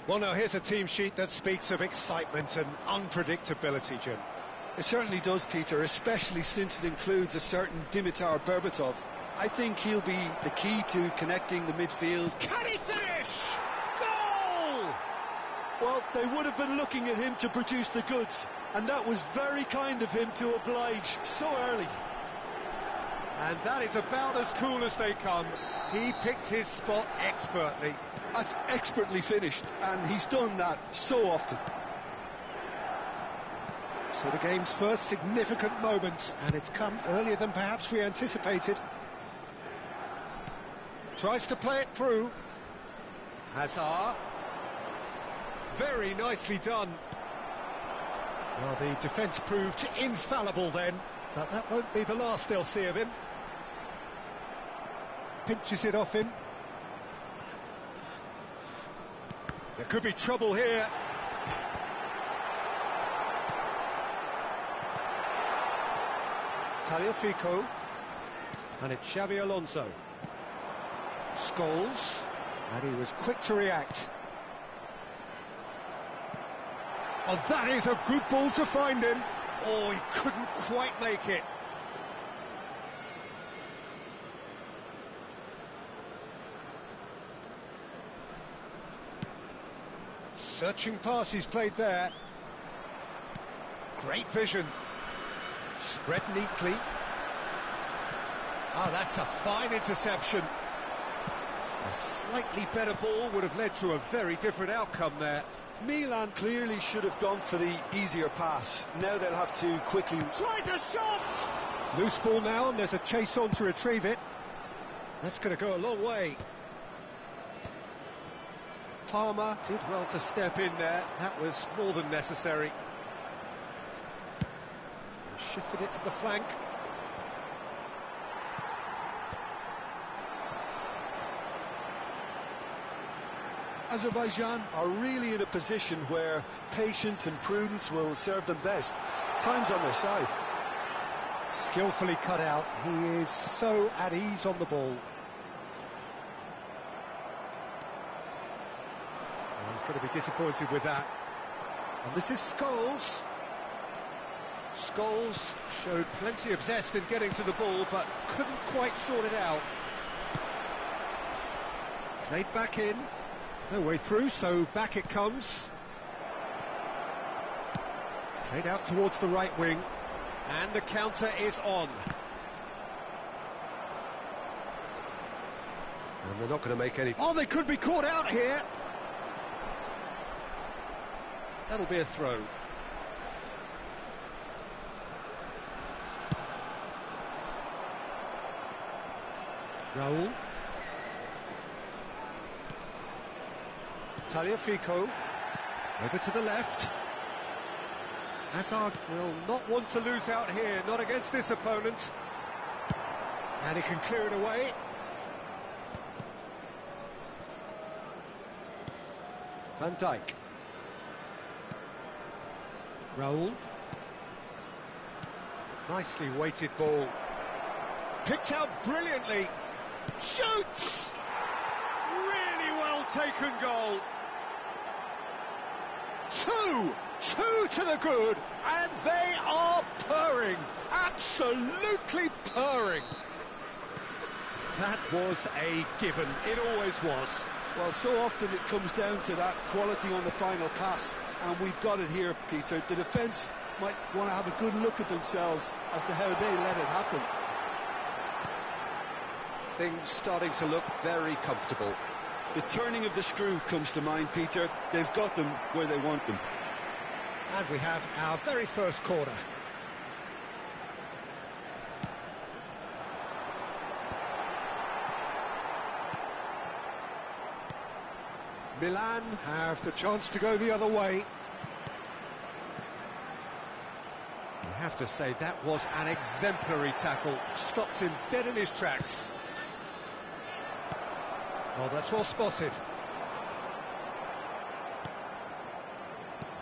Well, now here's a team sheet that speaks of excitement and unpredictability, Jim. It certainly does, Peter, especially since it includes a certain Dimitar Berbatov. I think he'll be the key to connecting the midfield. Can he finish? Goal! Well, they would have been looking at him to produce the goods, and that was very kind of him to oblige so early. And that is about as cool as they come. He picked his spot expertly. That's expertly finished, and he's done that so often. So the game's first significant moment, and it's come earlier than perhaps we anticipated. Tries to play it through. Hazard. Very nicely done. Well, the defence proved infallible then, but that won't be the last they'll see of him. Pinches it off him. There could be trouble here. Tagliafico. And it's Xabi Alonso. Scholes. And he was quick to react. Oh, that is a good ball to find him. Oh, he couldn't quite make it. Searching passes played there. Great vision. Spread neatly. Oh, that's a fine interception. A slightly better ball would have led to a very different outcome there. Milan clearly should have gone for the easier pass. Now they'll have to quickly... Tries a shot! Loose ball now, and there's a chase on to retrieve it. That's going to go a long way. Palmer did well to step in there. That was more than necessary. Shifted it to the flank. Azerbaijan are really in a position where patience and prudence will serve them best. Time's on their side. Skillfully cut out. He is so at ease on the ball. Well, he's going to be disappointed with that. And this is Scholes. Scholes showed plenty of zest in getting to the ball, but couldn't quite sort it out. Played back in. No way through, so back it comes. Played out towards the right wing. And the counter is on. And they're not going to make any... Oh, they could be caught out here. That'll be a throw. Raul. Tagliafico. Over to the left. Hazard will not want to lose out here, not against this opponent. And he can clear it away. Van Dijk. Raul. Nicely weighted ball. Picked out brilliantly. Shoots! Really well taken goal. Two to the good, and they are purring, absolutely purring. That was a given, it always was. Well, so often it comes down to that quality on the final pass, and we've got it here, Peter. The defence might want to have a good look at themselves as to how they let it happen. Things starting to look very comfortable. The turning of the screw comes to mind, Peter. They've got them where they want them. And we have our very first corner. Milan have the chance to go the other way. I have to say that was an exemplary tackle. Stopped him dead in his tracks. Oh, that's well spotted.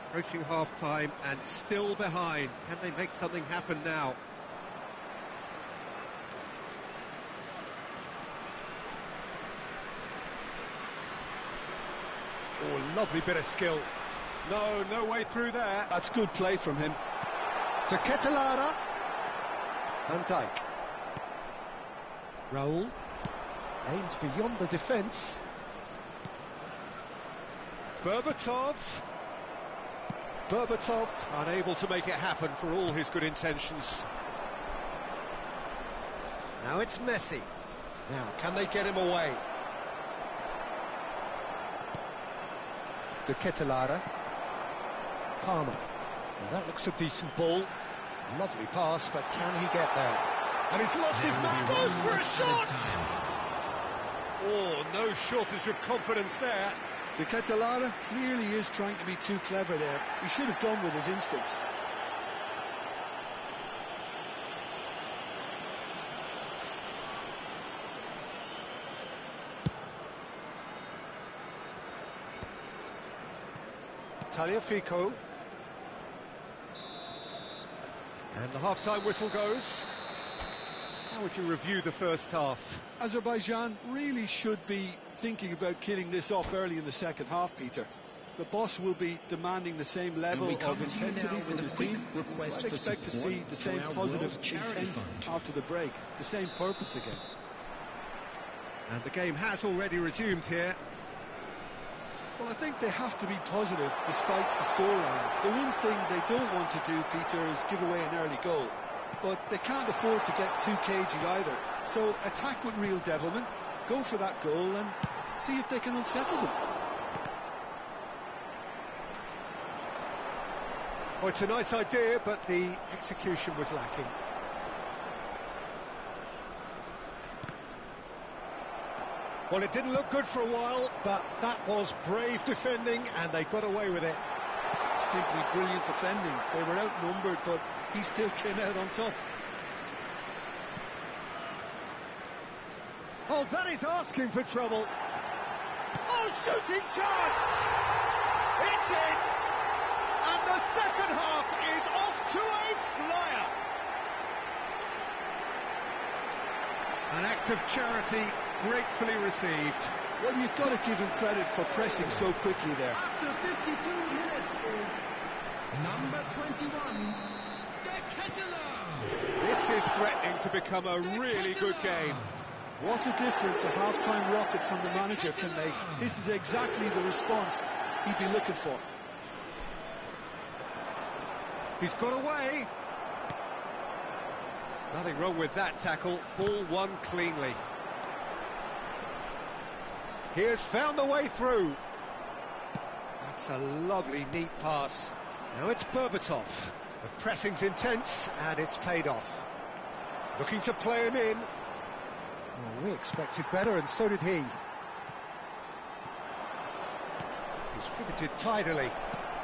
Approaching half-time and still behind. Can they make something happen now? Oh, lovely bit of skill. No way through there. That's good play from him. To Ketelada. Van Dijk. Raul. Aimed beyond the defence. Berbatov unable to make it happen for all his good intentions. Now it's Messi. Now, can they get him away? De Ketelada. Palmer. Now that looks a decent ball. Lovely pass, but can he get there? And he's lost his man. Goes for a shot! Oh, no shortage of confidence there. De Ketelada clearly is trying to be too clever there. He should have gone with his instincts. Tagliafico. And the half-time whistle goes. How would you review the first half? Azerbaijan really should be thinking about killing this off early in the second half, Peter. The boss will be demanding the same level of intensity from his team. So I'd expect to see the same positive intent after the break, the same purpose again. And the game has already resumed here. Well, I think they have to be positive despite the scoreline. The one thing they don't want to do, Peter, is give away an early goal. But they can't afford to get too cagey either. So attack with real devilment, go for that goal and see if they can unsettle them. Well, it's a nice idea, but the execution was lacking. Well, it didn't look good for a while, but that was brave defending, and they got away with it. Simply brilliant defending. They were outnumbered, but he still came out on top. Oh, that is asking for trouble. Oh, shooting chance! It's in! And the second half is off to a flyer. An act of charity gratefully received. Well, you've got to give him credit for pressing so quickly there. After 52 minutes is number 21, De Ketelada. This is threatening to become a really good game. What a difference a half-time rocket from the manager can make. This is exactly the response he'd be looking for. He's got away. Nothing wrong with that tackle. Ball won cleanly. He has found the way through. That's a lovely, neat pass. Now it's Berbatov. The pressing's intense, and it's paid off. Looking to play him in. Oh, we expected better, and so did he. Distributed tidily.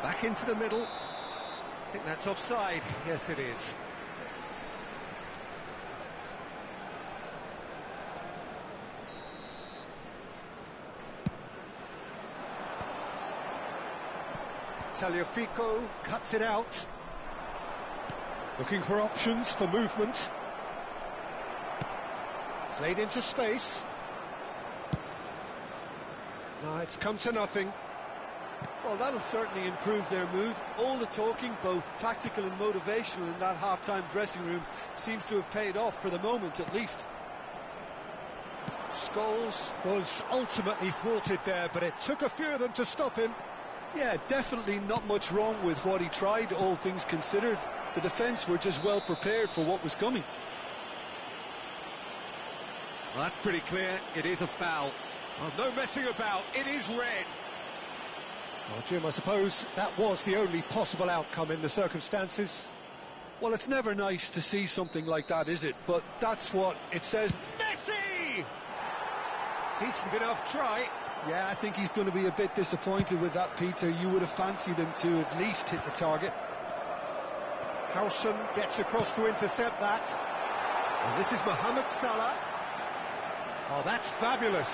Back into the middle. I think that's offside. Yes, it is. Tagliafico cuts it out. Looking for options for movement. Played into space. No, it's come to nothing. Well, that'll certainly improve their mood. All the talking, both tactical and motivational, in that half-time dressing room seems to have paid off for the moment, at least. Scholes was ultimately thwarted there, but it took a few of them to stop him. Yeah, definitely not much wrong with what he tried, all things considered. The defence were just well prepared for what was coming. Well, that's pretty clear. It is a foul. Well, no messing about. It is red. Well, Jim, I suppose that was the only possible outcome in the circumstances. Well, it's never nice to see something like that, is it? But that's what it says. Messi! Decent enough try. Yeah, I think he's going to be a bit disappointed with that, Peter. You would have fancied him to at least hit the target. Howson gets across to intercept that. And this is Mohamed Salah. Oh, that's fabulous.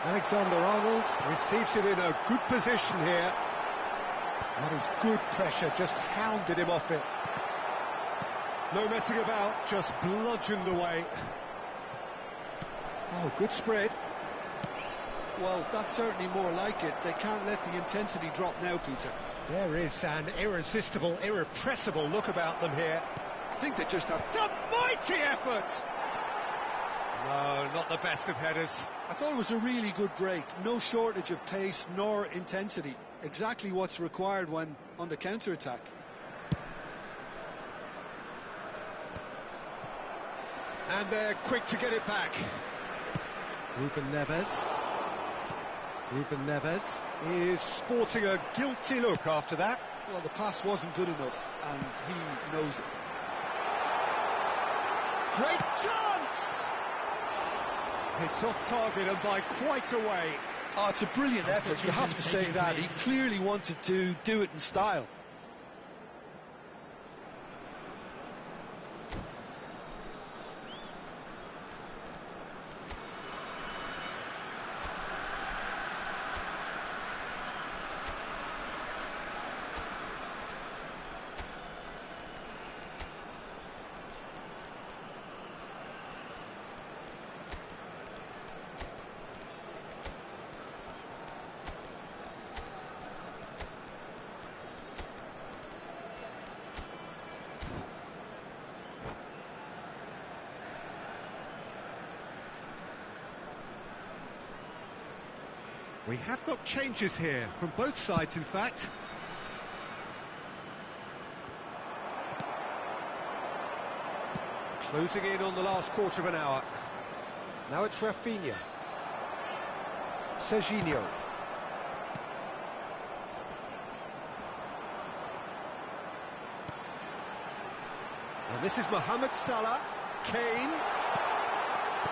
Alexander-Arnold receives it in a good position here. That is good pressure, just hounded him off it. No messing about, just bludgeoned away. Oh, good spread. Well, that's certainly more like it. They can't let the intensity drop now, Peter. There is an irresistible, irrepressible look about them here. I think they just have... It's a mighty effort! No, not the best of headers. I thought it was a really good break. No shortage of pace nor intensity. Exactly what's required when on the counter-attack. And they're quick to get it back. Ruben Neves is sporting a guilty look after that. Well, the pass wasn't good enough, and he knows it. Great chance! It's off target and by quite a way. Oh, it's a brilliant effort, you have to say that. He clearly wanted to do it in style. We have got changes here, from both sides in fact. Closing in on the last quarter of an hour. Now it's Rafinha. Serginho. And this is Mohamed Salah. Kane.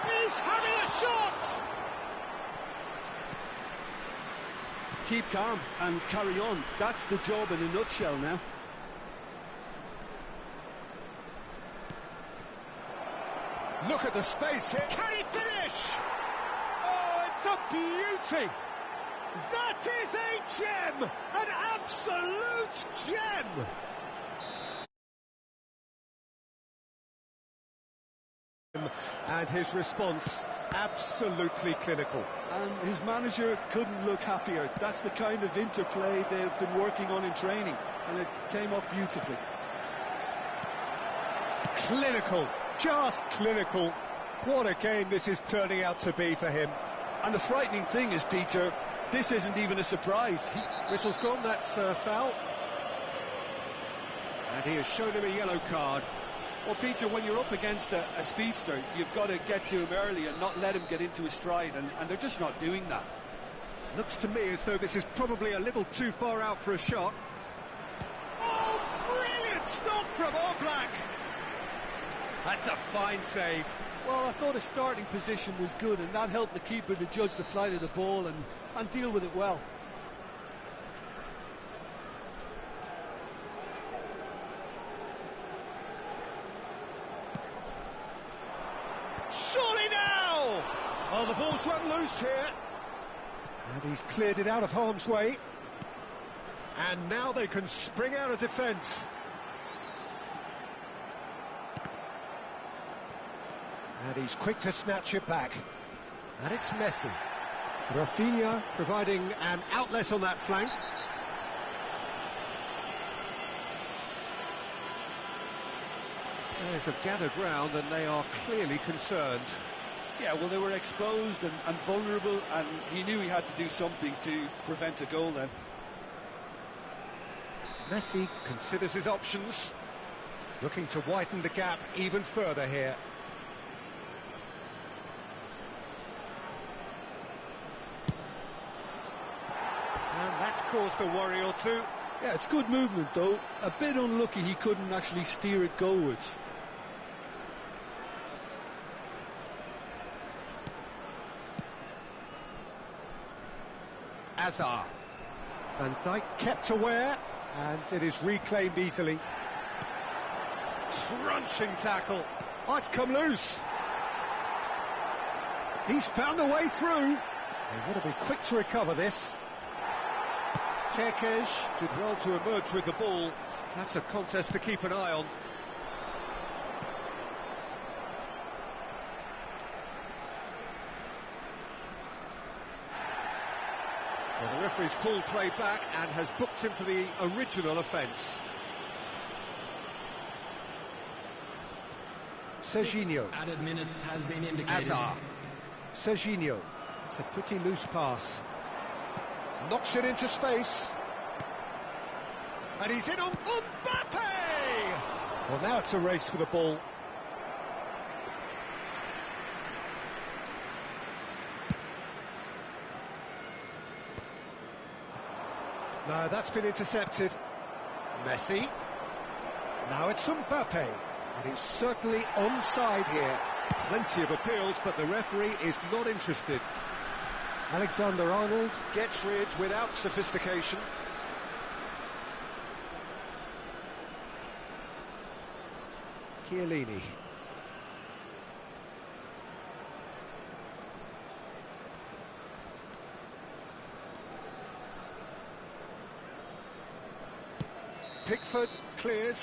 He's having a shot! Keep calm and carry on. That's the job in a nutshell now. Look at the space here. Can he finish? Oh, it's a beauty. That is a gem. An absolute gem. And his response, absolutely clinical. And his manager couldn't look happier. That's the kind of interplay they've been working on in training, and it came up beautifully. Clinical, just clinical. What a game this is turning out to be for him. And the frightening thing is, Peter, this isn't even a surprise. Whistle's gone, that's foul. And he has shown him a yellow card. Well, Peter, when you're up against a speedster, you've got to get to him early and not let him get into his stride, and they're just not doing that. Looks to me as though this is probably a little too far out for a shot. Oh, brilliant stop from Oblak! That's a fine save. Well, I thought his starting position was good, and that helped the keeper to judge the flight of the ball and deal with it well. Surely now! Oh, the ball's run loose here. And he's cleared it out of harm's way. And now they can spring out of defence. And he's quick to snatch it back. And it's Messi. Rafinha providing an outlet on that flank. Players have gathered round and they are clearly concerned. Yeah, well, they were exposed and vulnerable, and he knew he had to do something to prevent a goal then. Messi considers his options, looking to widen the gap even further here. And that's caused a worry or two. Yeah, it's good movement though. A bit unlucky he couldn't actually steer it goalwards. Azar. Van Dijk kept aware, and it is reclaimed easily. Crunching tackle. Might come loose. He's found a way through. They want to be quick to recover this. Kekes did well to emerge with the ball. That's a contest to keep an eye on. Well, the referee's pulled play back and has booked him for the original offence. Serginho. Added minutes has been indicated. Hazard. Serginho. It's a pretty loose pass. Knocks it into space. And he's in on Mbappe! Well, now it's a race for the ball. No, that's been intercepted. Messi. Now it's Mbappe. And it's certainly onside here. Plenty of appeals, but the referee is not interested. Alexander-Arnold gets rid without sophistication. Chiellini. Pickford clears.